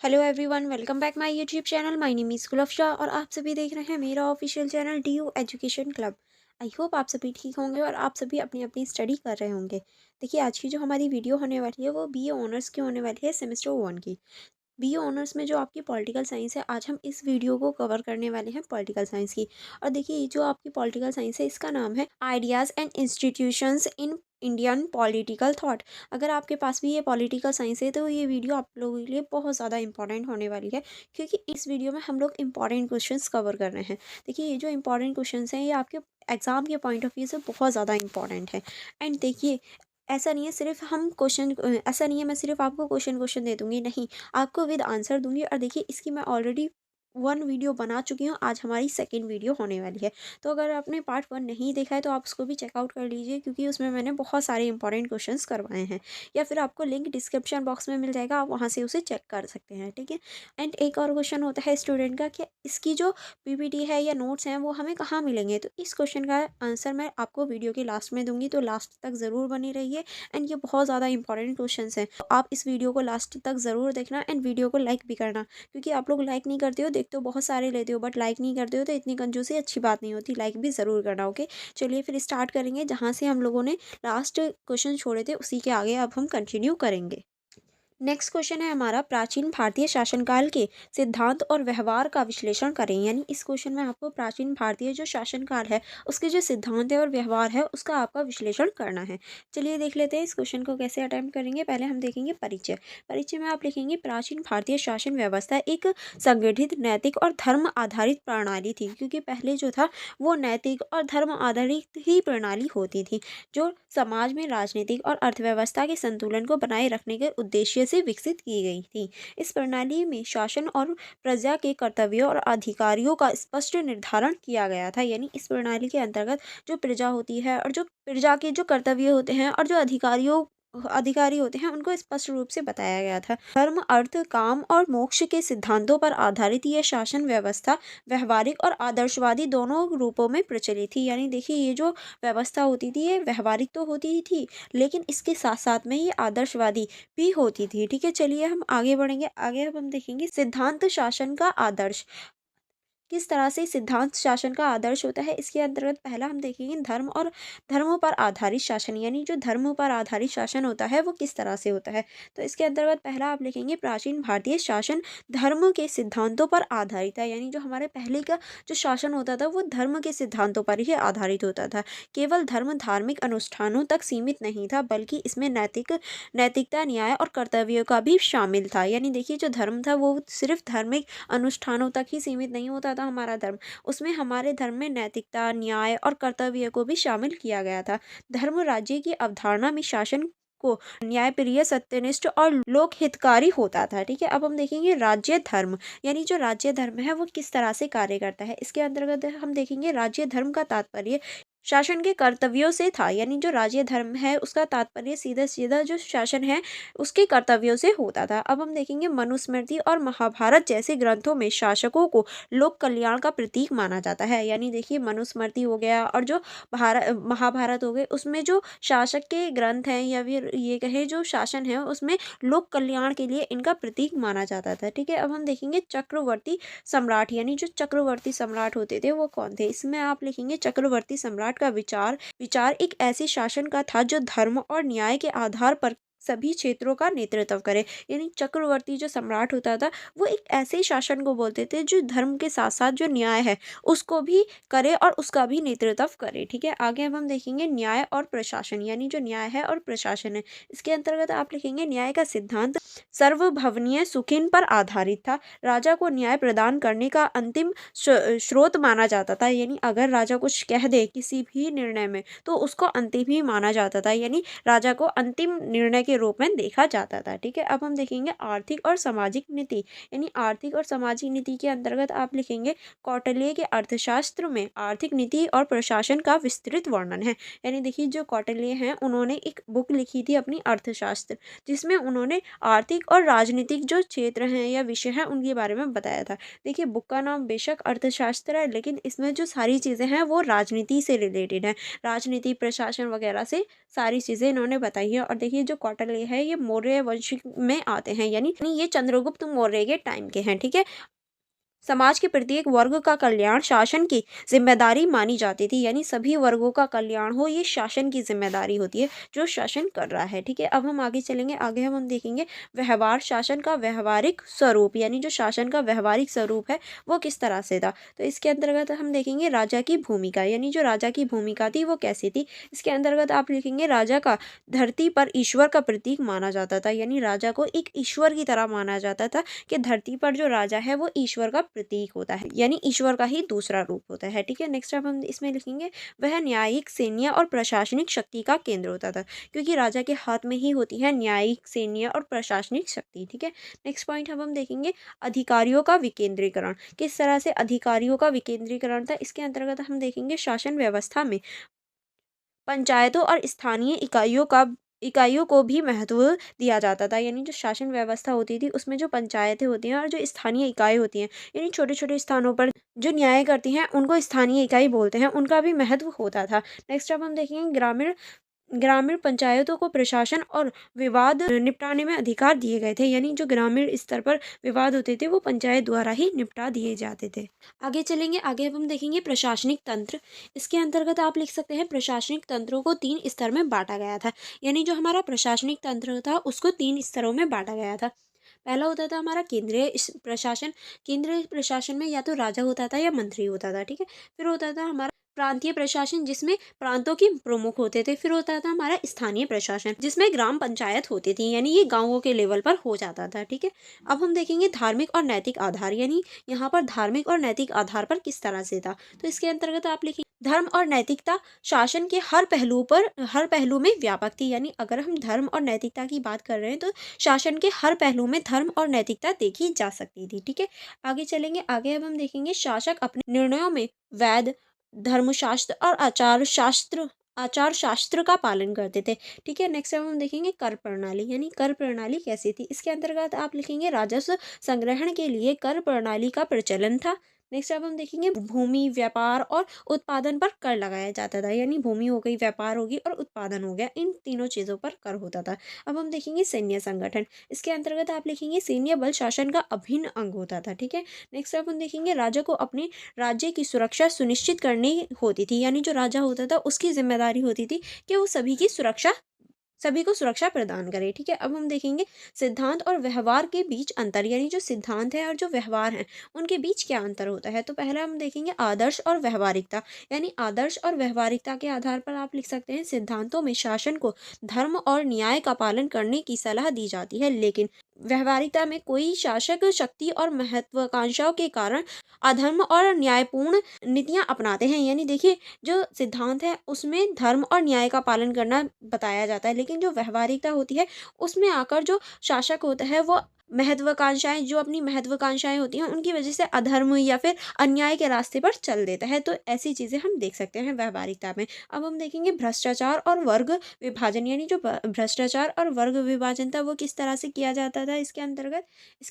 Hello everyone, welcome back my YouTube channel. My name is Gulfsha और आप सभी देख रहे हैं मेरा official channel DU education club. I hope आप सभी ठीक होंगे और आप सभी अपनी अपनी स्टडी कर रहे होंगे। देखिए, आज की जो हमारी वीडियो होने वाली है वो BA ऑनर्स की होने वाली है, सेमेस्टर 1 की। BA ऑनर्स में जो आपकी पॉलिटिकल साइंस है, आज हम इस वीडियो को कवर करने वाले हैं पॉलिटिकल साइंस की। और देखिए, ये जो आपकी पॉलिटिकल साइंस है, इसका नाम है ideas and institutions in Indian political thought. अगर आपके पास भी ये पॉलिटिकल साइंस है तो ये वीडियो आप लोगों के लिए बहुत ज़्यादा इंपॉर्टेंट होने वाली है, क्योंकि इस वीडियो में हम लोग इंपॉर्टेंट क्वेश्चंस कवर कर रहे हैं। देखिए, ये जो इंपॉर्टेंट क्वेश्चंस हैं ये आपके एग्जाम के पॉइंट ऑफ व्यू से बहुत ज़्यादा इंपॉर्टेंट है। एंड देखिए, ऐसा नहीं है मैं सिर्फ आपको क्वेश्चन क्वेश्चन दे दूंगी, नहीं, आपको विद आंसर दूंगी। और देखिए, इसकी मैं ऑलरेडी 1 वीडियो बना चुकी हूँ, आज हमारी सेकंड वीडियो होने वाली है। तो अगर आपने पार्ट 1 नहीं देखा है तो आप उसको भी चेकआउट कर लीजिए, क्योंकि उसमें मैंने बहुत सारे इंपॉर्टेंट क्वेश्चंस करवाए हैं। या फिर आपको लिंक डिस्क्रिप्शन बॉक्स में मिल जाएगा, आप वहाँ से उसे चेक कर सकते हैं, ठीक है। एंड एक और क्वेश्चन होता है स्टूडेंट का कि इसकी जो PPT है या नोट्स हैं वो हमें कहाँ मिलेंगे। तो इस क्वेश्चन का आंसर मैं आपको वीडियो के लास्ट में दूंगी, तो लास्ट तक ज़रूर बनी रहिए। एंड ये बहुत ज़्यादा इंपॉर्टेंट क्वेश्चंस हैं, तो आप इस वीडियो को लास्ट तक ज़रूर देखना एंड वीडियो को लाइक भी करना, क्योंकि आप लोग लाइक नहीं करते हो, देखते हो बहुत सारे लेते हो बट लाइक नहीं करते हो, तो इतनी कंजूसी अच्छी बात नहीं होती। लाइक भी ज़रूर करना, ओके। चलिए फिर स्टार्ट करेंगे, जहाँ से हम लोगों ने लास्ट क्वेश्चन छोड़े थे उसी के आगे अब हम कंटिन्यू करेंगे। नेक्स्ट क्वेश्चन है हमारा, प्राचीन भारतीय शासनकाल के सिद्धांत और व्यवहार का विश्लेषण करें। यानी इस क्वेश्चन में आपको प्राचीन भारतीय जो शासनकाल है उसके जो सिद्धांत है और व्यवहार है उसका आपका विश्लेषण करना है। चलिए देख लेते हैं इस क्वेश्चन को कैसे अटेम्प्ट करेंगे। पहले हम देखेंगे परिचय। परिचय में आप लिखेंगे, प्राचीन भारतीय शासन व्यवस्था एक संगठित, नैतिक और धर्म आधारित प्रणाली थी। क्योंकि पहले जो था वो नैतिक और धर्म आधारित ही प्रणाली होती थी, जो समाज में राजनीतिक और अर्थव्यवस्था के संतुलन को बनाए रखने के उद्देश्य से विकसित की गई थी। इस प्रणाली में शासन और प्रजा के कर्तव्यों और अधिकारियों का स्पष्ट निर्धारण किया गया था। यानी इस प्रणाली के अंतर्गत जो प्रजा होती है और जो प्रजा के जो कर्तव्य होते हैं और जो अधिकारी होते हैं उनको स्पष्ट रूप से बताया गया था। धर्म, अर्थ, काम और मोक्ष के सिद्धांतों पर आधारित यह शासन व्यवस्था व्यवहारिक और आदर्शवादी दोनों रूपों में प्रचलित थी। यानी देखिए, ये जो व्यवस्था होती थी ये व्यवहारिक तो होती ही थी, लेकिन इसके साथ साथ में ये आदर्शवादी भी होती थी, ठीक है। चलिए हम आगे बढ़ेंगे। आगे अब हम देखेंगे सिद्धांत शासन का आदर्श। किस तरह से सिद्धांत शासन का आदर्श होता है, इसके अंतर्गत पहला हम देखेंगे धर्म और धर्म पर आधारित शासन। यानी जो धर्म पर आधारित शासन होता है वो किस तरह से होता है। तो इसके अंतर्गत पहला आप लिखेंगे, प्राचीन भारतीय शासन धर्म के सिद्धांतों पर आधारित है। यानी जो हमारे पहले का जो शासन होता था वो धर्म के सिद्धांतों पर ही आधारित होता था। केवल धर्म धार्मिक अनुष्ठानों तक सीमित नहीं था, बल्कि इसमें नैतिकता, न्याय और कर्तव्यों का भी शामिल था। यानी देखिए, जो धर्म था वो सिर्फ धार्मिक अनुष्ठानों तक ही सीमित नहीं होता था हमारा धर्म, उसमें हमारे धर्म में नैतिकता, न्याय और कर्तव्य को भी शामिल किया गया था। धर्म राज्य की अवधारणा में शासन को न्यायप्रिय, सत्यनिष्ठ और लोक हितकारी होता था, ठीक है। अब हम देखेंगे राज्य धर्म। यानी जो राज्य धर्म है वो किस तरह से कार्य करता है। इसके अंतर्गत हम देखेंगे राज्य धर्म का तात्पर्य शासन के कर्तव्यों से था। यानी जो राज्य धर्म है उसका तात्पर्य सीधा सीधा जो शासन है उसके कर्तव्यों से होता था। अब हम देखेंगे मनुस्मृति और महाभारत जैसे ग्रंथों में शासकों को लोक कल्याण का प्रतीक माना जाता है। यानी देखिए, मनुस्मृति हो गया और जो महाभारत हो गए, उसमें जो शासक के ग्रंथ हैं या फिर ये कहे जो शासन है उसमें लोक कल्याण के लिए इनका प्रतीक माना जाता था, ठीक है। अब हम देखेंगे चक्रवर्ती सम्राट। यानी जो चक्रवर्ती सम्राट होते थे वो कौन थे। इसमें आप लिखेंगे, चक्रवर्ती सम्राट का विचार एक ऐसे शासन का था जो धर्म और न्याय के आधार पर सभी क्षेत्रों का नेतृत्व करे। यानी चक्रवर्ती जो सम्राट होता था वो एक ऐसे शासन को बोलते थे जो धर्म के साथ साथ जो न्याय है उसको भी करे और उसका भी नेतृत्व करे, ठीक है। आगे अब हम देखेंगे न्याय और प्रशासन। यानी जो न्याय है और प्रशासन है, इसके अंतर्गत आप लिखेंगे, न्याय का सिद्धांत सर्वभवनीय सुखीन पर आधारित था। राजा को न्याय प्रदान करने का अंतिम स्रोत माना जाता था। यानी अगर राजा कुछ कह दे किसी भी निर्णय में तो उसको अंतिम ही माना जाता था। यानी राजा को अंतिम निर्णय के रूप में देखा जाता था, ठीक है। अब हम देखेंगे आर्थिक और सामाजिक नीति। यानी आर्थिक और सामाजिक नीति के अंतर्गत आप लिखेंगे, कौटिल्य के अर्थशास्त्र में आर्थिक नीति और प्रशासन का विस्तृत वर्णन है। यानी देखिए, जो कौटिल्य हैं उन्होंने एक बुक लिखी थी अपनी अर्थशास्त्र, जिसमें उन्होंने आर्थिक और राजनीतिक जो क्षेत्र हैं या विषय हैं उनके बारे में बताया था। देखिए, बुक का नाम बेशक अर्थशास्त्र है, लेकिन इसमें जो सारी चीज़ें हैं वो राजनीति से रिलेटेड हैं। राजनीति, प्रशासन वगैरह से सारी चीज़ें इन्होंने बताई हैं। और देखिए, जो पाटल है ये मौर्य वंश में आते हैं, यानी ये चंद्रगुप्त मौर्य के टाइम के हैं। ठीक है, समाज के प्रत्येक वर्ग का कल्याण शासन की जिम्मेदारी मानी जाती थी, यानी सभी वर्गों का कल्याण हो ये शासन की जिम्मेदारी होती है जो शासन कर रहा है। ठीक है, अब हम आगे चलेंगे, आगे हम देखेंगे व्यवहार शासन का व्यवहारिक स्वरूप, यानी जो शासन का व्यवहारिक स्वरूप है वो किस तरह से था। तो इसके अंतर्गत हम देखेंगे राजा की भूमिका, यानी जो राजा की भूमिका थी वो कैसी थी। इसके अंतर्गत आप लिखेंगे राजा का धरती पर ईश्वर का प्रतीक माना जाता था, यानी राजा को एक ईश्वर की तरह माना जाता था कि धरती पर जो राजा है वो ईश्वर का प्रतीक होता है, यानी ईश्वर का ही दूसरा रूप होता है। ठीक है, नेक्स्ट अब हम इसमें लिखेंगे वह न्यायिक सैन्य और प्रशासनिक शक्ति का केंद्र होता था, क्योंकि राजा के हाथ में ही होती है न्यायिक सैन्य और प्रशासनिक शक्ति। ठीक है, नेक्स्ट पॉइंट अब हम देखेंगे अधिकारियों का विकेंद्रीकरण, किस तरह से अधिकारियों का विकेंद्रीकरण था। इसके अंतर्गत हम देखेंगे शासन व्यवस्था में पंचायतों और स्थानीय इकाइयों को भी महत्व दिया जाता था, यानी जो शासन व्यवस्था होती थी उसमें जो पंचायतें होती हैं और जो स्थानीय इकाई होती हैं, यानी छोटे छोटे स्थानों पर जो न्याय करती हैं उनको स्थानीय इकाई बोलते हैं, उनका भी महत्व होता था। नेक्स्ट अब हम देखेंगे ग्रामीण ग्रामीण पंचायतों को प्रशासन और विवाद निपटाने में अधिकार दिए गए थे, यानी जो ग्रामीण स्तर पर विवाद होते थे वो पंचायत द्वारा ही निपटा दिए जाते थे। आगे चलेंगे, आगे अब हम देखेंगे प्रशासनिक तंत्र। इसके अंतर्गत आप लिख सकते हैं प्रशासनिक तंत्रों को 3 स्तर में बांटा गया था, यानी जो हमारा प्रशासनिक तंत्र था उसको 3 स्तरों में बांटा गया था। पहला होता था हमारा केंद्रीय प्रशासन। केंद्रीय प्रशासन में या तो राजा होता था या मंत्री होता था। ठीक है, फिर होता था हमारा प्रांतीय प्रशासन जिसमें प्रांतों के प्रमुख होते थे। फिर होता था हमारा स्थानीय प्रशासन जिसमें ग्राम पंचायत होती थी, यानी ये गांवों के लेवल पर हो जाता था। ठीक है, अब हम देखेंगे धार्मिक और नैतिक आधार, यानी यहाँ पर धार्मिक और नैतिक आधार पर किस तरह से था। तो इसके अंतर्गत आप लिखेंगे धर्म और नैतिकता शासन के हर पहलू में व्यापक थी, यानी अगर हम धर्म और नैतिकता की बात कर रहे हैं तो शासन के हर पहलू में धर्म और नैतिकता देखी जा सकती थी। ठीक है, आगे चलेंगे, आगे अब हम देखेंगे शासक अपने निर्णयों में वैध धर्मशास्त्र और आचार शास्त्र का पालन करते थे। ठीक है, नेक्स्ट अब हम देखेंगे कर प्रणाली, यानी कर प्रणाली कैसी थी। इसके अंतर्गत आप लिखेंगे राजस्व संग्रहण के लिए कर प्रणाली का प्रचलन था। नेक्स्ट अब हम देखेंगे भूमि व्यापार और उत्पादन पर कर लगाया जाता था, यानी भूमि हो गई, व्यापार होगी और उत्पादन हो गया, इन तीनों चीजों पर कर होता था। अब हम देखेंगे सैन्य संगठन। इसके अंतर्गत आप लिखेंगे सैन्य बल शासन का अभिन्न अंग होता था। ठीक है, नेक्स्ट अब हम देखेंगे राजा को अपने राज्य की सुरक्षा सुनिश्चित करनी होती थी, यानी जो राजा होता था उसकी जिम्मेदारी होती थी कि वो सभी को सुरक्षा प्रदान करे। ठीक है, अब हम देखेंगे सिद्धांत और व्यवहार के बीच अंतर, यानी जो सिद्धांत है और जो व्यवहार है उनके बीच क्या अंतर होता है। तो पहला हम देखेंगे आदर्श और व्यवहारिकता, यानी आदर्श और व्यवहारिकता के आधार पर आप लिख सकते हैं सिद्धांतों में शासन को धर्म और न्याय का पालन करने की सलाह दी जाती है, लेकिन व्यवहारिकता में कोई शासक शक्ति और महत्वाकांक्षाओं के कारण अधर्म और न्यायपूर्ण नीतियां अपनाते हैं, यानी देखिए जो सिद्धांत है उसमें धर्म और न्याय का पालन करना बताया जाता है, लेकिन जो व्यवहारिकता होती है उसमें आकर जो शासक होता है वो अपनी महत्वाकांक्षाएं होती हैं उनकी वजह से अधर्म या फिर अन्याय के रास्ते पर चल देता है। तो ऐसी चीजें हम देख सकते हैं व्यवहारिकता में। अब हम देखेंगे भ्रष्टाचार और वर्ग विभाजन, यानी जो भ्रष्टाचार और वर्ग विभाजन था वो किस तरह से किया जाता था। इसके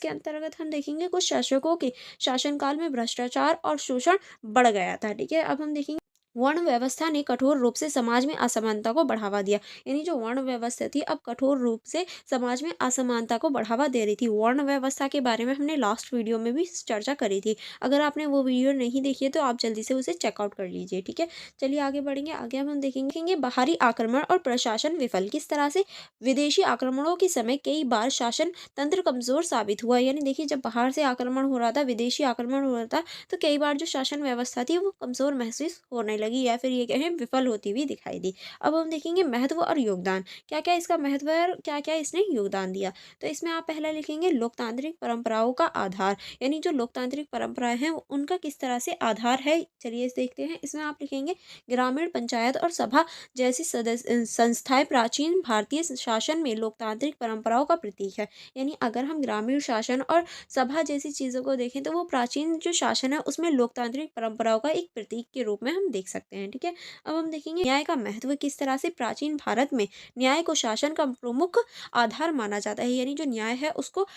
अंतर्गत हम देखेंगे कुछ शासकों के शासनकाल में भ्रष्टाचार और शोषण बढ़ गया था। ठीक है, अब हम देखेंगे वर्ण व्यवस्था ने कठोर रूप से समाज में असमानता को बढ़ावा दिया, यानी जो वर्ण व्यवस्था थी अब कठोर रूप से समाज में असमानता को बढ़ावा दे रही थी। वर्ण व्यवस्था के बारे में हमने लास्ट वीडियो में भी चर्चा करी थी, अगर आपने वो वीडियो नहीं देखी है तो आप जल्दी से उसे चेकआउट कर लीजिए। ठीक है, चलिए आगे बढ़ेंगे, आगे हम देखेंगे बाहरी आक्रमण और प्रशासन विफल, किस तरह से विदेशी आक्रमणों के समय कई बार शासन तंत्र कमजोर साबित हुआ, यानी देखिए जब बाहर से आक्रमण हो रहा था, विदेशी आक्रमण हो रहा था, तो कई बार जो शासन व्यवस्था थी वो कमजोर महसूस होने लगी या फिर ये कहें विफल होती हुई दिखाई दी। अब हम देखेंगे महत्व और योगदान, क्या क्या इसका महत्व है और क्या क्या इसने योगदान दिया। तो इसमें आप पहला लिखेंगे लोकतांत्रिक परंपराओं का आधार, यानी जो लोकतांत्रिक परंपराएं हैं उनका किस तरह से आधार है, चलिए देखते हैं। इसमें आप लिखेंगे ग्रामीण पंचायत और सभा जैसी संस्थाएं प्राचीन भारतीय शासन में लोकतांत्रिक परंपराओं का प्रतीक है, यानी अगर हम ग्रामीण शासन और सभा जैसी चीजों को देखें तो वो प्राचीन जो शासन है उसमें लोकतांत्रिक परंपराओं का एक प्रतीक के रूप में हम देख सकते हैं। ठीक है, अब हम देखेंगे न्याय का महत्व, किस तरह से प्राचीन भारत में न्याय को शासन का प्रमुख आधार माना जाता है, यानी जो न्याय है उसको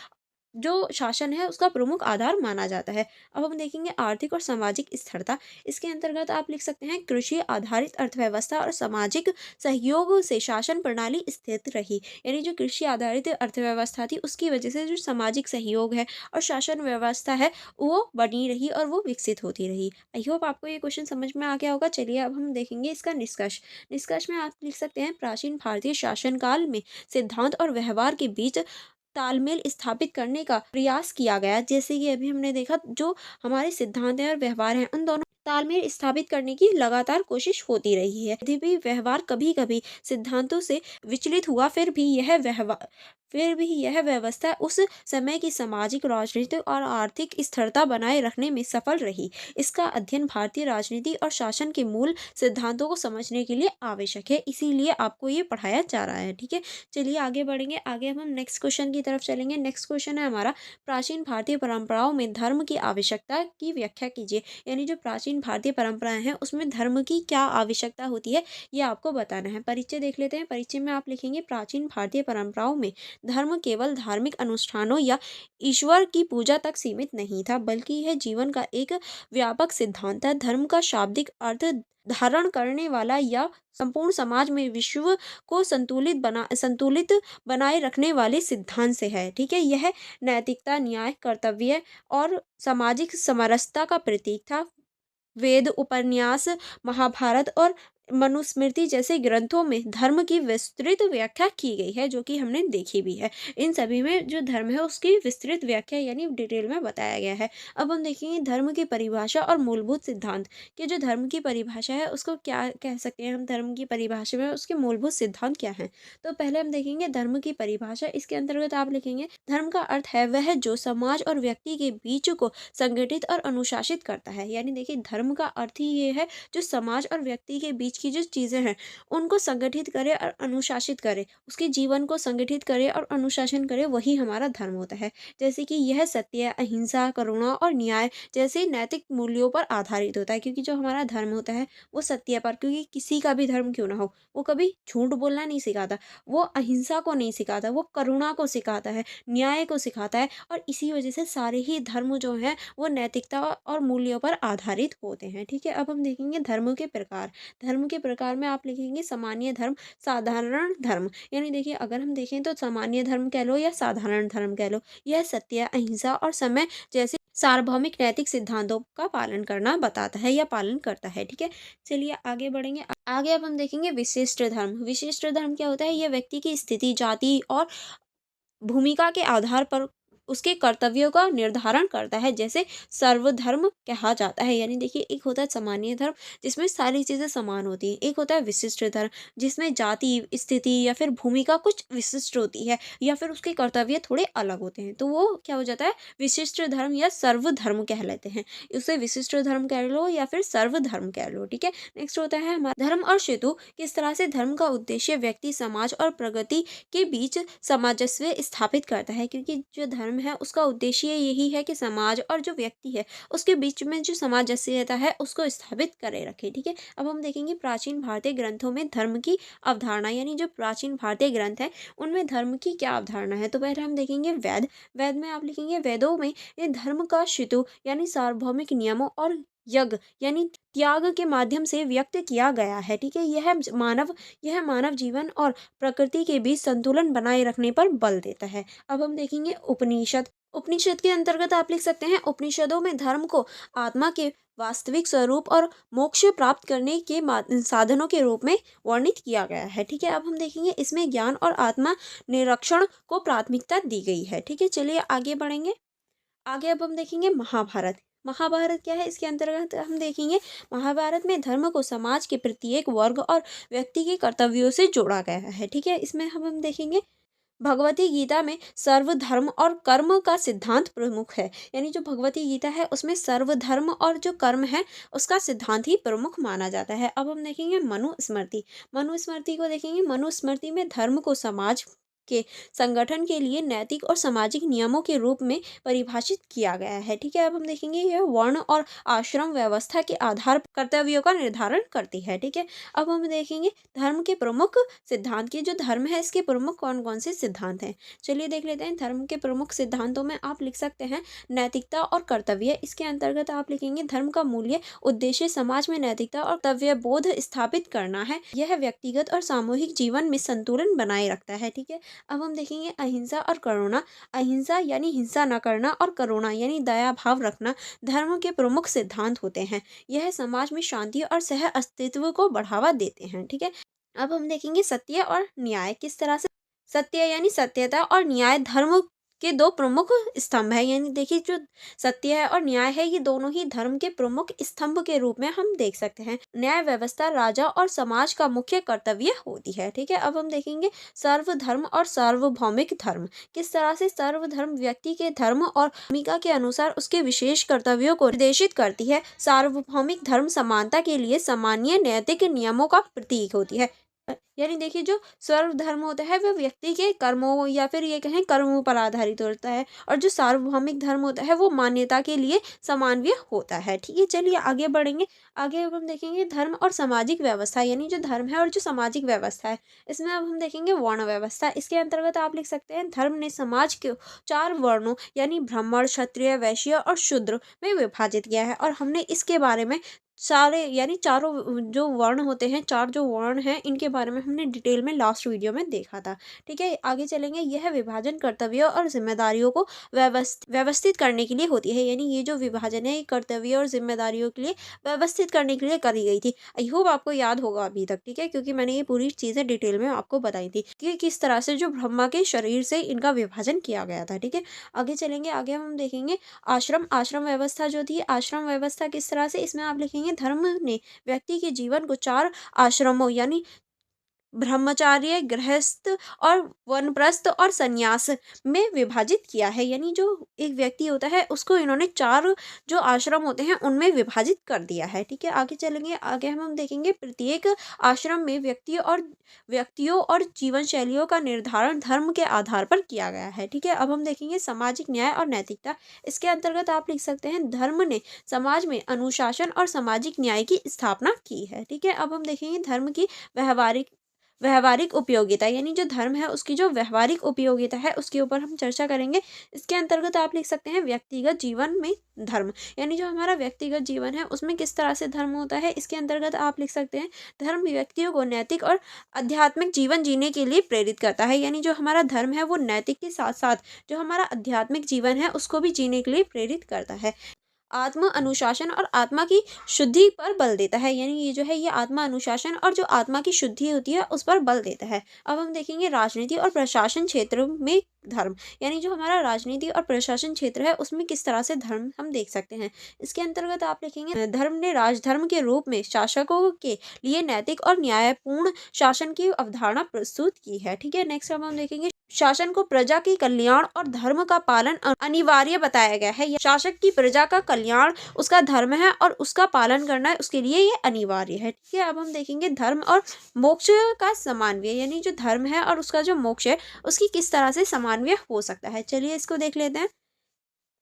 जो शासन है उसका प्रमुख आधार माना जाता है। अब हम देखेंगे आर्थिक और सामाजिक स्थिरता। इसके अंतर्गत आप लिख सकते हैं कृषि आधारित अर्थव्यवस्था और सामाजिक सहयोग से शासन प्रणाली स्थिर रही। यानी जो कृषि आधारित अर्थव्यवस्था थी उसकी वजह से जो सामाजिक सहयोग है और शासन व्यवस्था है वो बनी रही और वो विकसित होती रही। आई होप आपको ये क्वेश्चन समझ में आ गया होगा। चलिए अब हम देखेंगे इसका निष्कर्ष। निष्कर्ष में आप लिख सकते हैं प्राचीन भारतीय शासनकाल में सिद्धांत और व्यवहार के बीच तालमेल स्थापित करने का प्रयास किया गया। जैसे कि अभी हमने देखा जो हमारे सिद्धांत हैं और व्यवहार हैं उन दोनों तालमेल स्थापित करने की लगातार कोशिश होती रही है। यदि भी व्यवहार कभी कभी सिद्धांतों से विचलित हुआ फिर भी यह व्यवस्था उस समय की सामाजिक राजनीतिक और आर्थिक स्थिरता बनाए रखने में सफल रही। इसका अध्ययन भारतीय राजनीति और शासन के मूल सिद्धांतों को समझने के लिए आवश्यक है, इसीलिए आपको ये पढ़ाया जा रहा है। ठीक है, चलिए आगे बढ़ेंगे। आगे हम नेक्स्ट क्वेश्चन की तरफ चलेंगे। नेक्स्ट क्वेश्चन है हमारा प्राचीन भारतीय परंपराओं में धर्म की आवश्यकता की व्याख्या कीजिए। यानी जो प्राचीन भारतीय परंपराएं हैं उसमें धर्म की क्या आवश्यकता होती है ये आपको बताना है। परिचय देख लेते हैं। परिचय में आप लिखेंगे प्राचीन भारतीय परंपराओं में धर्म केवल धार्मिक अनुष्ठानों या ईश्वर की पूजा तक सीमित नहीं था, बल्कि यह जीवन का एक व्यापक सिद्धांत है। धर्म का शाब्दिक अर्थ धारण करने वाला या संपूर्ण समाज में विश्व को संतुलित बनाए रखने वाले सिद्धांत से है। ठीक है, यह नैतिकता, न्याय, कर्तव्य और सामाजिक समरसता का प्रतीक था। वेद, उपन्यास, महाभारत और मनुस्मृति जैसे ग्रंथों में धर्म की विस्तृत व्याख्या की गई है, जो कि हमने देखी भी है। इन सभी में जो धर्म है उसकी विस्तृत व्याख्या यानी डिटेल में बताया गया है। अब हम देखेंगे धर्म की परिभाषा और मूलभूत सिद्धांत। कि जो धर्म की परिभाषा है उसको क्या कह सकते हैं हम, धर्म की परिभाषा में उसके मूलभूत सिद्धांत क्या हैं। तो पहले हम देखेंगे धर्म की परिभाषा। इसके अंतर्गत आप लिखेंगे धर्म का अर्थ है वह जो समाज और व्यक्ति के बीच को संगठित और अनुशासित करता है। यानी देखिए धर्म का अर्थ ही ये है जो समाज और व्यक्ति के बीच की जो चीज़ें हैं उनको संगठित करे और अनुशासित करे, उसके जीवन को संगठित करे और अनुशासन करे, वही हमारा धर्म होता है। जैसे कि यह सत्य, अहिंसा, करुणा और न्याय जैसे नैतिक मूल्यों पर आधारित होता है। क्योंकि जो हमारा धर्म होता है वो सत्य पर, क्योंकि किसी का भी धर्म क्यों ना हो, वो कभी झूठ बोलना नहीं सिखाता, वो अहिंसा को नहीं सिखाता, वो करुणा को सिखाता है, न्याय को सिखाता है। और इसी वजह से सारे ही धर्म जो हैं वो नैतिकता और मूल्यों पर आधारित होते हैं। ठीक है, अब हम देखेंगे धर्म के प्रकार। धर्म के प्रकार में आप लिखेंगे सामान्य धर्म, साधारण धर्म। यानी देखिए अगर हम देखें तो सामान्य धर्म कह लो या साधारण धर्म कह लो, यह सत्य, अहिंसा और समय जैसे सार्वभौमिक नैतिक सिद्धांतों का पालन करना बताता है या पालन करता है। ठीक है, चलिए आगे बढ़ेंगे। आगे अब हम देखेंगे विशिष्ट धर्म। विशिष्ट धर्म क्या होता है? यह व्यक्ति की स्थिति, जाति और भूमिका के आधार पर उसके कर्तव्यों का निर्धारण करता है, जैसे सर्वधर्म कहा जाता है। यानी देखिए एक होता है सामान्य धर्म जिसमें सारी चीज़ें समान होती हैं, एक होता है विशिष्ट धर्म जिसमें जाति, स्थिति या फिर भूमिका कुछ विशिष्ट होती है या फिर उसके कर्तव्य थोड़े अलग होते हैं, तो वो क्या हो जाता है विशिष्ट धर्म या सर्वधर्म कहलाते हैं। उसे विशिष्ट धर्म कह लो या फिर सर्वधर्म कह लो। ठीक है, नेक्स्ट होता है हमारा धर्म और सेतु। किस तरह से धर्म का उद्देश्य व्यक्ति, समाज और प्रगति के बीच सामंजस्य स्थापित करता है। क्योंकि जो धर्म है उसका उद्देश्य यही है कि समाज और जो व्यक्ति है उसके बीच में जो सामंजस्यता है उसको स्थापित करे रखे। ठीक है, अब हम देखेंगे प्राचीन भारतीय ग्रंथों में धर्म की अवधारणा। यानी जो प्राचीन भारतीय ग्रंथ है उनमें धर्म की क्या अवधारणा है। तो पहले हम देखेंगे वेद। वेद में आप लिखेंगे वेदों में ये धर्म का शितु यानी सार्वभौमिक नियमों और यज्ञ यानी त्याग के माध्यम से व्यक्त किया गया है। ठीक है, यह मानव जीवन और प्रकृति के बीच संतुलन बनाए रखने पर बल देता है। अब हम देखेंगे उपनिषद। उपनिषद के अंतर्गत आप लिख सकते हैं उपनिषदों में धर्म को आत्मा के वास्तविक स्वरूप और मोक्ष प्राप्त करने के साधनों के रूप में वर्णित किया गया है। ठीक है, अब हम देखेंगे इसमें ज्ञान और आत्मा निरीक्षण को प्राथमिकता दी गई है। ठीक है, चलिए आगे बढ़ेंगे। आगे अब हम देखेंगे महाभारत। महाभारत क्या है? इसके अंतर्गत हम देखेंगे महाभारत में धर्म को समाज के प्रत्येक वर्ग और व्यक्ति के कर्तव्यों से जोड़ा गया है। ठीक है, इसमें हम देखेंगे भगवती गीता में सर्वधर्म और कर्म का सिद्धांत प्रमुख है। यानी जो भगवती गीता है उसमें सर्वधर्म और जो कर्म है उसका सिद्धांत ही प्रमुख माना जाता है। अब हम देखेंगे मनुस्मृति। मनुस्मृति को देखेंगे। मनुस्मृति में धर्म को समाज के संगठन के लिए नैतिक और सामाजिक नियमों के रूप में परिभाषित किया गया है। ठीक है, अब हम देखेंगे यह वर्ण और आश्रम व्यवस्था के आधार पर कर्तव्यों का निर्धारण करती है। ठीक है, अब हम देखेंगे धर्म के प्रमुख सिद्धांत की, जो धर्म है इसके प्रमुख कौन कौन से सिद्धांत हैं। चलिए देख लेते हैं। धर्म के प्रमुख सिद्धांतों में आप लिख सकते हैं नैतिकता और कर्तव्य। इसके अंतर्गत आप लिखेंगे धर्म का मूल्य उद्देश्य समाज में नैतिकता और कर्तव्य बोध स्थापित करना है। यह व्यक्तिगत और सामूहिक जीवन में संतुलन बनाए रखता है। ठीक है, अब हम देखेंगे अहिंसा और करुणा। अहिंसा यानी हिंसा न करना और करुणा यानी दया भाव रखना धर्म के प्रमुख सिद्धांत होते हैं। यह समाज में शांति और सह अस्तित्व को बढ़ावा देते हैं। ठीक है, अब हम देखेंगे सत्य और न्याय किस तरह से। सत्य यानी सत्यता और न्याय धर्म के दो प्रमुख स्तंभ है। यानी देखिए जो सत्य है और न्याय है ये दोनों ही धर्म के प्रमुख स्तंभ के रूप में हम देख सकते हैं। न्याय व्यवस्था राजा और समाज का मुख्य कर्तव्य होती है। ठीक है, अब हम देखेंगे सर्वधर्म और सार्वभौमिक धर्म किस तरह से। सर्वधर्म व्यक्ति के धर्म और भूमिका के अनुसार उसके विशेष कर्तव्यों को निर्देशित करती है। सार्वभौमिक धर्म समानता के लिए सामान्य नैतिक नियमों का प्रतीक होती है। यानी देखिए जो सर्व धर्म होता है वह व्यक्ति के कर्मों या फिर ये कहें कर्मों पर आधारित होता है, और जो सार्वभौमिक धर्म होता है वो मान्यता के लिए समान्वय होता है। ठीक है, चलिए आगे बढ़ेंगे। आगे अब हम देखेंगे धर्म और सामाजिक व्यवस्था, यानी जो धर्म है और जो सामाजिक व्यवस्था है इसमें अब हम देखेंगे वर्ण व्यवस्था। इसके अंतर्गत आप लिख सकते हैं धर्म ने समाज के 4 वर्णों यानी ब्राह्मण, क्षत्रिय, वैश्य और शूद्र में विभाजित किया है, और हमने इसके बारे में सारे यानी चारों जो वर्ण होते हैं, 4 जो वर्ण हैं इनके बारे में हमने डिटेल में लास्ट वीडियो में देखा था। ठीक है, आगे चलेंगे। यह विभाजन कर्तव्यों और जिम्मेदारियों को व्यवस्थित करने के लिए होती है। यानी ये जो विभाजन है ये कर्तव्यों और जिम्मेदारियों के लिए व्यवस्थित करने के लिए करी गई थी। आई होप आपको याद होगा अभी तक। ठीक है, क्योंकि मैंने ये पूरी चीज़ें डिटेल में आपको बताई थी कि किस तरह से जो ब्रह्मा के शरीर से इनका विभाजन किया गया था। ठीक है, आगे चलेंगे। आगे हम देखेंगे आश्रम व्यवस्था जो थी। आश्रम व्यवस्था किस तरह से, इसमें आप लिखेंगे धर्म ने व्यक्ति के जीवन को 4 आश्रमों यानी ब्रह्मचार्य, गृहस्थ और वानप्रस्थ और संन्यास में विभाजित किया है। यानी जो एक व्यक्ति होता है उसको इन्होंने 4 जो आश्रम होते हैं उनमें विभाजित कर दिया है। ठीक है, आगे चलेंगे। आगे हम देखेंगे प्रत्येक आश्रम में व्यक्तियों और जीवन शैलियों का निर्धारण धर्म के आधार पर किया गया है। ठीक है, अब हम देखेंगे सामाजिक न्याय और नैतिकता। इसके अंतर्गत आप लिख सकते हैं धर्म ने समाज में अनुशासन और सामाजिक न्याय की स्थापना की है। ठीक है, अब हम देखेंगे धर्म की व्यवहारिक उपयोगिता, यानी जो धर्म है उसकी जो व्यवहारिक उपयोगिता है उसके ऊपर हम चर्चा करेंगे। इसके अंतर्गत आप लिख सकते हैं व्यक्तिगत जीवन में धर्म, यानी जो हमारा व्यक्तिगत जीवन है उसमें किस तरह से धर्म होता है। इसके अंतर्गत आप लिख सकते हैं धर्म व्यक्तियों को नैतिक और आध्यात्मिक जीवन जीने के लिए प्रेरित करता है। यानी जो हमारा धर्म है वो नैतिक के साथ साथ जो हमारा आध्यात्मिक जीवन है उसको भी जीने के लिए प्रेरित करता है। आत्म अनुशासन और आत्मा की शुद्धि पर बल देता है। यानी ये जो है ये आत्मा अनुशासन और जो आत्मा की शुद्धि होती है उस पर बल देता है। अब हम देखेंगे राजनीति और प्रशासन क्षेत्र में धर्म, यानी जो हमारा राजनीति और प्रशासन क्षेत्र है उसमें किस तरह से धर्म हम देख सकते हैं। इसके अंतर्गत आप लिखेंगे धर्म ने राजधर्म के रूप में शासकों के लिए नैतिक और न्यायपूर्ण शासन की अवधारणा प्रस्तुत की है। ठीक है, नेक्स्ट अब हम देखेंगे शासन को प्रजा के कल्याण और धर्म का पालन अनिवार्य बताया गया है। शासक की प्रजा का कल्याण उसका धर्म है और उसका पालन करना है उसके लिए ये अनिवार्य है। ठीक है, अब हम देखेंगे धर्म और मोक्ष का समन्वय, यानी जो धर्म है और उसका जो मोक्ष है उसकी किस तरह से समन्वय हो सकता है। चलिए इसको देख लेते हैं।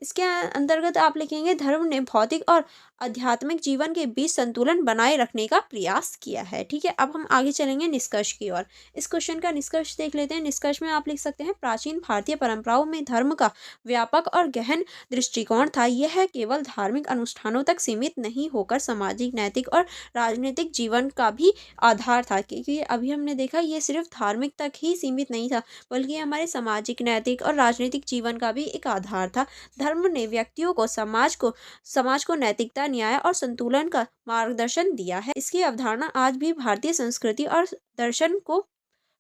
इसके अंतर्गत आप लिखेंगे धर्म ने भौतिक और आध्यात्मिक जीवन के बीच संतुलन बनाए रखने का प्रयास किया है। ठीक है, अब हम आगे चलेंगे निष्कर्ष की ओर। इस क्वेश्चन का निष्कर्ष देख लेते हैं। निष्कर्ष में आप लिख सकते हैं प्राचीन भारतीय परंपराओं में धर्म का व्यापक और गहन दृष्टिकोण था। यह केवल धार्मिक अनुष्ठानों तक सीमित नहीं होकर सामाजिक, नैतिक और राजनीतिक जीवन का भी आधार था। क्योंकि अभी हमने देखा ये सिर्फ धार्मिक तक ही सीमित नहीं था बल्कि हमारे सामाजिक, नैतिक और राजनीतिक जीवन का भी एक आधार था। धर्म ने व्यक्तियों को समाज को नैतिकता, न्याय और संतुलन का मार्गदर्शन दिया है। इसकी अवधारणा आज भी भारतीय संस्कृति और दर्शन को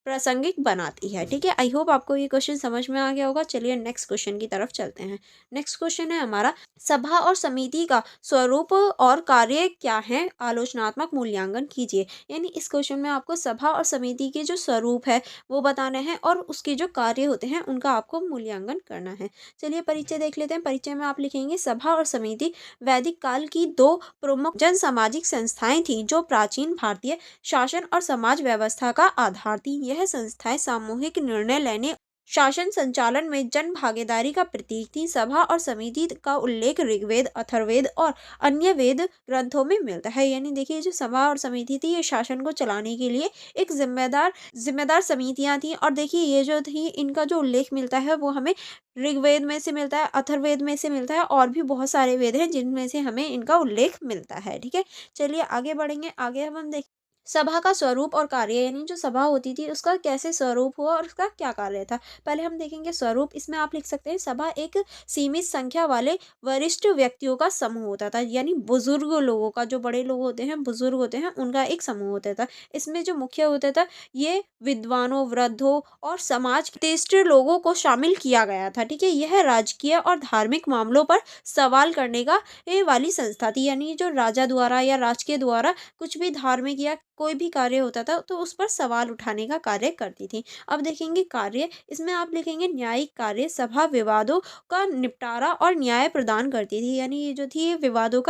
प्रासंगिक बनाती है। ठीक है, आई होप आपको ये क्वेश्चन समझ में आ गया होगा। चलिए नेक्स्ट क्वेश्चन की तरफ चलते हैं। नेक्स्ट क्वेश्चन है हमारा सभा और समिति का स्वरूप और कार्य क्या है, आलोचनात्मक मूल्यांकन कीजिए। यानी इस क्वेश्चन में आपको सभा और समिति के जो स्वरूप है वो बताने हैं और उसके जो कार्य होते हैं उनका आपको मूल्यांकन करना है। चलिए परिचय देख लेते हैं। परिचय में आप लिखेंगे सभा और समिति वैदिक काल की 2 प्रमुख जन सामाजिक संस्थाएं थी जो प्राचीन भारतीय शासन और समाज व्यवस्था का आधार थी। यह संस्थाएं सामूहिक निर्णय लेने, शासन संचालन में जन भागीदारी का प्रतीक थी। सभा और समिति का उल्लेख ऋग्वेद, अथर्ववेद और अन्य वेद ग्रंथों में मिलता है। यानी देखिए, जो सभा और समिति थी, ये शासन को चलाने के लिए एक जिम्मेदार जिम्मेदार समितियां थी। और देखिए, ये जो थी, इनका जो उल्लेख मिलता है वो हमें ऋग्वेद में से मिलता है, अथर्ववेद में से मिलता है, और भी बहुत सारे वेद हैं जिनमें से हमें इनका उल्लेख मिलता है। ठीक है, चलिए आगे बढ़ेंगे। आगे हम देख सभा का स्वरूप और कार्य, यानी जो सभा होती थी उसका कैसे स्वरूप हुआ और उसका क्या कार्य था। पहले हम देखेंगे स्वरूप। इसमें आप लिख सकते हैं, सभा एक सीमित संख्या वाले वरिष्ठ व्यक्तियों का समूह होता था, यानी बुजुर्ग लोगों का, जो बड़े लोग होते हैं, बुजुर्ग होते हैं, उनका एक समूह होता था। इसमें जो मुख्य होता था, ये विद्वानों, वृद्धों और समाज के श्रेष्ठ लोगों को शामिल किया गया था। ठीक है, यह राजकीय और धार्मिक मामलों पर सवाल करने का वाली संस्था थी। यानी जो राजा द्वारा या राज के द्वारा कुछ भी धार्मिक या कोई भी कार्य होता था तो उस पर सवाल उठाने का कार्य करती थी। अब देखेंगे कार्य। इसमें आप लिखेंगे न्यायिक कार्य। सभा विवादों का निपटारा और न्याय प्रदान करती थी। यानी ये जो थी, ये विवादों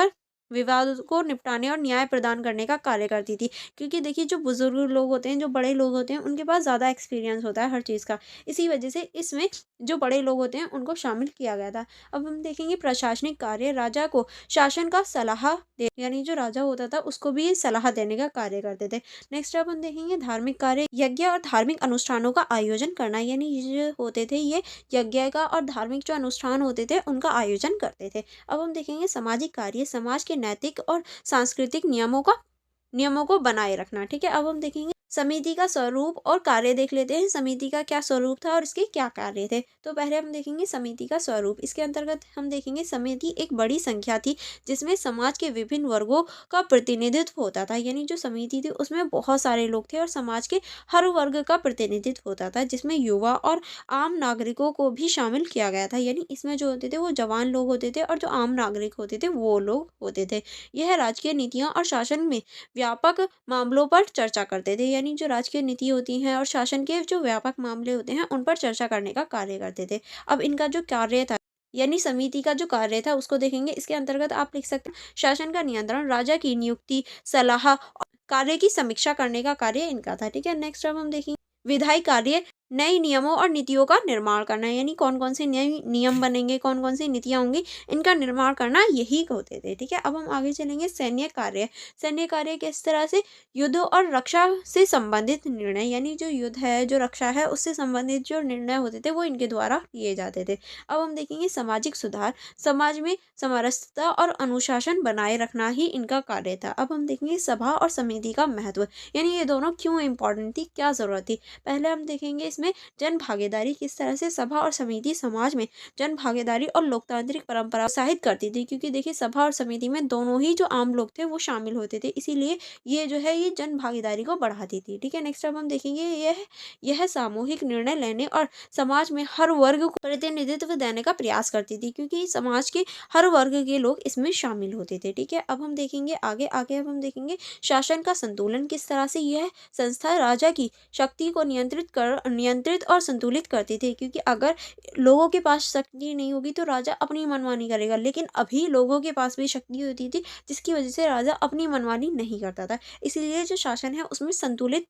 को निपटाने और न्याय प्रदान करने का कार्य करती थी। क्योंकि देखिए, जो बुजुर्ग लोग होते हैं, जो बड़े लोग होते हैं, उनके पास ज़्यादा एक्सपीरियंस होता है हर चीज़ का। इसी वजह से इसमें जो बड़े लोग होते हैं उनको शामिल किया गया था। अब हम देखेंगे प्रशासनिक कार्य। राजा को शासन का सलाह दे, यानी जो राजा होता था उसको भी सलाह देने का कार्य करते थे। नेक्स्ट अब हम देखेंगे धार्मिक कार्य। यज्ञ और धार्मिक अनुष्ठानों का आयोजन करना, यानी ये जो होते थे, ये यज्ञ का और धार्मिक जो अनुष्ठान होते थे उनका आयोजन करते थे। अब हम देखेंगे सामाजिक कार्य। समाज के नैतिक और सांस्कृतिक नियमों को बनाए रखना। ठीक है, अब हम देखेंगे समिति का स्वरूप और कार्य देख लेते हैं। समिति का क्या स्वरूप था और इसके क्या कार्य थे। तो पहले हम देखेंगे समिति का स्वरूप। इसके अंतर्गत हम देखेंगे समिति एक बड़ी संख्या थी जिसमें समाज के विभिन्न वर्गों का प्रतिनिधित्व होता था। यानी जो समिति थी उसमें बहुत सारे लोग थे और समाज के हर वर्ग का प्रतिनिधित्व होता था, जिसमें युवा और आम नागरिकों को भी शामिल किया गया था। यानी इसमें जो होते थे वो जवान लोग होते थे और जो आम नागरिक होते थे वो लोग होते थे। यह राजकीय नीतियाँ और शासन में व्यापक मामलों पर चर्चा करते थे। यानी जो राजकीय नीति होती हैं और शासन के जो व्यापक मामले होते हैं उन पर चर्चा करने का कार्य करते थे। अब इनका जो कार्य था, यानी समिति का जो कार्य था, उसको देखेंगे। इसके अंतर्गत आप लिख सकते हैं शासन का नियंत्रण, राजा की नियुक्ति, सलाह और कार्य की समीक्षा करने का कार्य इनका था। ठीक है, नेक्स्ट अब हम देखेंगे विधायी कार्य। नए नियमों और नीतियों का निर्माण करना, यानी कौन कौन से नए नियम बनेंगे, कौन कौन सी नीतियाँ होंगी, इनका निर्माण करना यही होते थे। ठीक है, अब हम आगे चलेंगे सैन्य कार्य। सैन्य कार्य किस तरह से, युद्ध और रक्षा से संबंधित निर्णय, यानी जो युद्ध है, जो रक्षा है, उससे संबंधित जो निर्णय होते थे वो इनके द्वारा लिए जाते थे। अब हम देखेंगे सामाजिक सुधार। समाज में समरसता और अनुशासन बनाए रखना ही इनका कार्य था। अब हम देखेंगे सभा और समिति का महत्व, यानी ये दोनों क्यों इंपॉर्टेंट थी, क्या जरूरत थी। पहले हम देखेंगे इसमें जन भागीदारी, किस तरह से सभा और समिति समाज में जन भागीदारी और लोकतांत्रिक परंपरा प्रोत्साहित करती थी। क्योंकि देखिए, सभा और समिति में दोनों ही जो आम लोग थे वो शामिल होते थे, इसीलिए ये जो है, ये जन भागीदारी को बढ़ाती थी। ठीक है, नेक्स्ट अब हम देखेंगे यह सामूहिक निर्णय लेने और समाज में हर वर्ग को प्रतिनिधित्व देने का प्रयास करती थी, क्योंकि समाज के हर वर्ग के लोग इसमें शामिल होते थे। ठीक है, अब हम देखेंगे आगे अब हम देखेंगे शासन का संतुलन। किस तरह से यह संस्था राजा की शक्ति को नियंत्रित और संतुलित करती थी। क्योंकि अगर लोगों के पास शक्ति नहीं होगी तो राजा अपनी मनमानी करेगा, लेकिन अभी लोगों के पास भी शक्ति होती थी, जिसकी वजह से राजा अपनी मनमानी नहीं करता था। इसीलिए जो शासन है उसमें संतुलित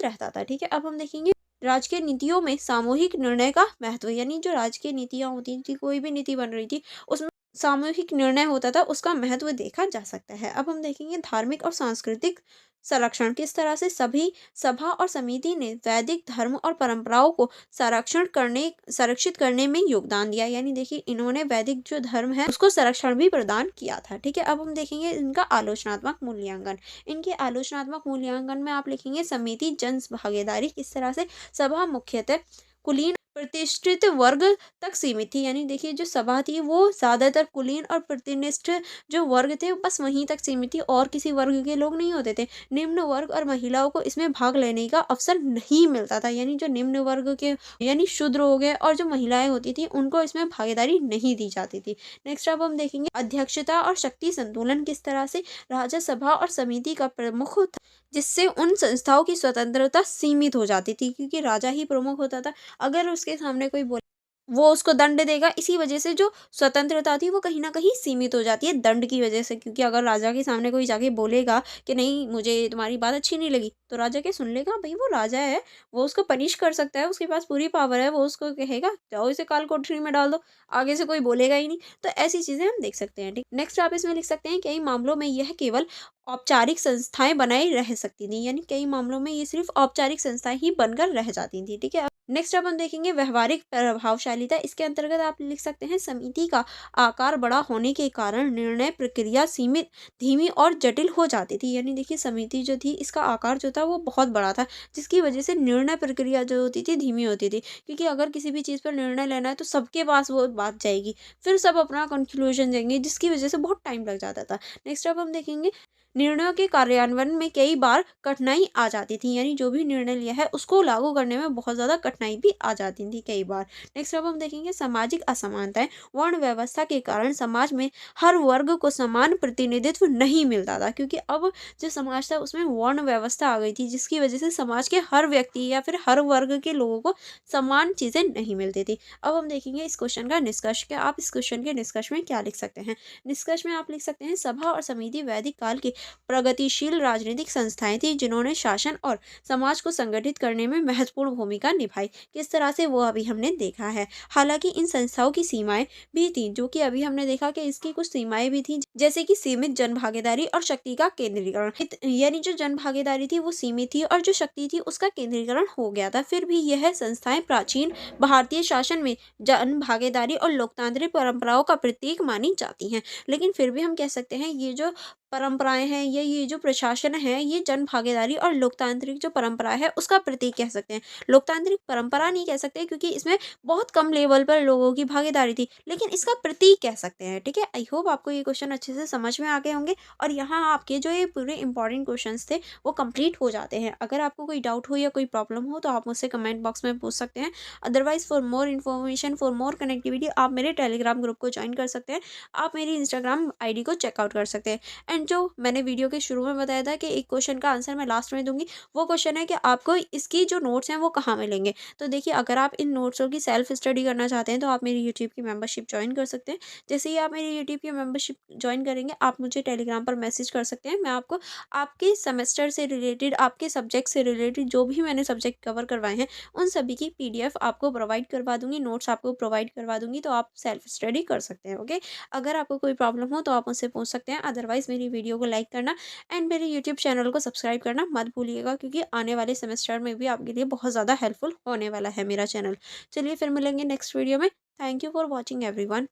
रहता था। ठीक है, अब हम देखेंगे राजकीय नीतियों में सामूहिक निर्णय का महत्व। यानी जो राजकीय नीतियाँ होती थी, कोई भी नीति बन रही थी, उसमें सामूहिक निर्णय होता था, उसका महत्व देखा जा सकता है। अब हम देखेंगे धार्मिक और सांस्कृतिक संरक्षण। किस तरह से सभी सभा और समिति ने वैदिक धर्म और परंपराओं को संरक्षित करने में योगदान दिया। यानी देखिए, इन्होंने वैदिक जो धर्म है उसको संरक्षण भी प्रदान किया था। ठीक है, अब हम देखेंगे इनका आलोचनात्मक मूल्यांकन। इनके आलोचनात्मक मूल्यांकन में आप लिखेंगे समिति जन भागीदारी। किस तरह से सभा मुख्यतः कुलीन प्रतिष्ठित वर्ग तक सीमित थी। यानी देखिए, जो सभा थी वो ज्यादातर कुलीन और प्रतिनिष्ठ जो वर्ग थे बस वहीं तक सीमित थी, और किसी वर्ग के लोग नहीं होते थे। निम्न वर्ग और महिलाओं को इसमें भाग लेने का अवसर नहीं मिलता था। यानी जो निम्न वर्ग के, यानी शूद्र हो गए, और जो महिलाएं होती थी उनको इसमें भागीदारी नहीं दी जाती थी। नेक्स्ट अब हम देखेंगे अध्यक्षता और शक्ति संतुलन। किस तरह से राज्य सभा और समिति का प्रमुख था, जिससे उन संस्थाओं की स्वतंत्रता सीमित हो जाती थी, क्योंकि राजा ही प्रमुख होता था। अगर उसके सामने कोई बोले वो उसको दंड देगा। इसी वजह से जो स्वतंत्रता थी वो कहीं ना कहीं सीमित हो जाती है दंड की वजह से। क्योंकि अगर राजा के सामने कोई जाके बोलेगा कि नहीं, मुझे तुम्हारी बात अच्छी नहीं लगी, तो राजा क्या सुन लेगा? भई वो राजा है, वो उसको पनिश कर सकता है, उसके पास पूरी पावर है, वो उसको कहेगा जाओ इसे काल कोठरी में डाल दो, आगे से कोई बोलेगा ही नहीं। तो ऐसी चीज़ें हम देख सकते हैं, ठीक। नेक्स्ट आप इसमें लिख सकते हैं कई मामलों में यह केवल औपचारिक संस्थाएँ बनाए रह सकती थी, यानी कई मामलों में ये सिर्फ़ औपचारिक संस्थाएँ ही बनकर रह जाती थी, ठीक है। नेक्स्ट अब हम देखेंगे व्यावहारिक प्रभावशालीता। इसके अंतर्गत आप लिख सकते हैं समिति का आकार बड़ा होने के कारण निर्णय प्रक्रिया सीमित, धीमी और जटिल हो जाती थी। यानी देखिए समिति जो थी इसका आकार जो था वो बहुत बड़ा था, जिसकी वजह से निर्णय प्रक्रिया जो होती थी धीमी होती थी। क्योंकि अगर किसी भी चीज़ पर निर्णय लेना है तो सबके पास वो बात जाएगी, फिर सब अपना कंक्लूजन देंगे, जिसकी वजह से बहुत टाइम लग जाता था। नेक्स्ट अब हम देखेंगे निर्णयों के कार्यान्वयन में कई बार कठिनाई आ जाती थी, यानी जो भी निर्णय लिया है उसको लागू करने में बहुत ज़्यादा कठिनाई भी आ जाती थी कई बार। नेक्स्ट अब हम देखेंगे सामाजिक असमानताएं। वर्ण व्यवस्था के कारण समाज में हर वर्ग को समान प्रतिनिधित्व नहीं मिलता था, क्योंकि अब जो समाज था उसमें वर्ण व्यवस्था आ गई थी, जिसकी वजह से समाज के हर व्यक्ति या फिर हर वर्ग के लोगों को समान चीज़ें नहीं मिलती थी। अब हम देखेंगे इस क्वेश्चन का निष्कर्ष, क्या आप इस क्वेश्चन के निष्कर्ष में क्या लिख सकते हैं? निष्कर्ष में आप लिख सकते हैं सभा और समिति वैदिक काल की प्रगतिशील राजनीतिक संस्थाएं थी, जिन्होंने शासन और समाज को संगठित करने में महत्वपूर्ण भूमिका निभाई। किस तरह से वो अभी हमने देखा है। हालांकि इन संस्थाओं की सीमाएं भी थी, जो कि अभी हमने देखा कि इसकी कुछ सीमाएं भी थी, जैसे कि सीमित जन भागीदारी और शक्ति का केंद्रीकरण। यानी जो जन भागीदारी थी वो सीमित थी और जो शक्ति थी उसका केंद्रीकरण हो गया था। फिर भी यह संस्थाएं प्राचीन भारतीय शासन में जन भागीदारी और लोकतांत्रिक परंपराओं का प्रतीक मानी जाती हैं। लेकिन फिर भी हम कह सकते हैं ये जो परंपराएं हैं या ये जो प्रशासन है ये जन भागीदारी और लोकतांत्रिक जो परंपरा है उसका प्रतीक कह सकते हैं। लोकतांत्रिक परंपरा नहीं कह सकते, क्योंकि इसमें बहुत कम लेवल पर लोगों की भागीदारी थी, लेकिन इसका प्रतीक कह सकते हैं, ठीक है। आई होप आपको ये क्वेश्चन अच्छे से समझ में आ गए होंगे और यहाँ आपके जो ये पूरे इंपॉर्टेंट क्वेश्चंस थे वो कंप्लीट हो जाते हैं। अगर आपको कोई डाउट हो या कोई प्रॉब्लम हो तो आप मुझसे कमेंट बॉक्स में पूछ सकते हैं। Otherwise for more information, for more connectivity, आप मेरे टेलीग्राम ग्रुप को ज्वाइन कर सकते हैं। आप मेरी इंस्टाग्राम आईडी को चेकआउट कर सकते हैं। एंड जो मैंने वीडियो के शुरू में बताया था कि एक क्वेश्चन का आंसर मैं लास्ट में दूंगी, वो क्वेश्चन है कि आपको इसकी जो नोट्स हैं वो कहाँ मिलेंगे। तो देखिए अगर आप इन नोट्सों की सेल्फ स्टडी करना चाहते हैं तो आप मेरी यूट्यूब की मेंबरशिप ज्वाइन कर सकते हैं। जैसे ही आप मेरी यूट्यूब की मेंबरशिप ज्वाइन करेंगे आप मुझे टेलीग्राम पर मैसेज कर सकते हैं। मैं आपको आपके सेमेस्टर से रिलेटेड, आपके सब्जेक्ट से रिलेटेड जो भी मैंने सब्जेक्ट कवर करवाए हैं उन सभी की पीडीएफ आपको प्रोवाइड करवा दूंगी, नोट्स आपको प्रोवाइड करवा दूंगी, तो आप सेल्फ स्टडी कर सकते हैं। ओके, अगर आपको कोई प्रॉब्लम हो तो आप मुझसे पूछ सकते हैं। अदरवाइज मेरी वीडियो को लाइक करना एंड मेरे यूट्यूब चैनल को सब्सक्राइब करना मत भूलिएगा, क्योंकि आने वाले सेमेस्टर में भी आपके लिए बहुत ज़्यादा हेल्पफुल होने वाला है मेरा चैनल। चलिए फिर मिलेंगे नेक्स्ट वीडियो में। Thank you for watching everyone.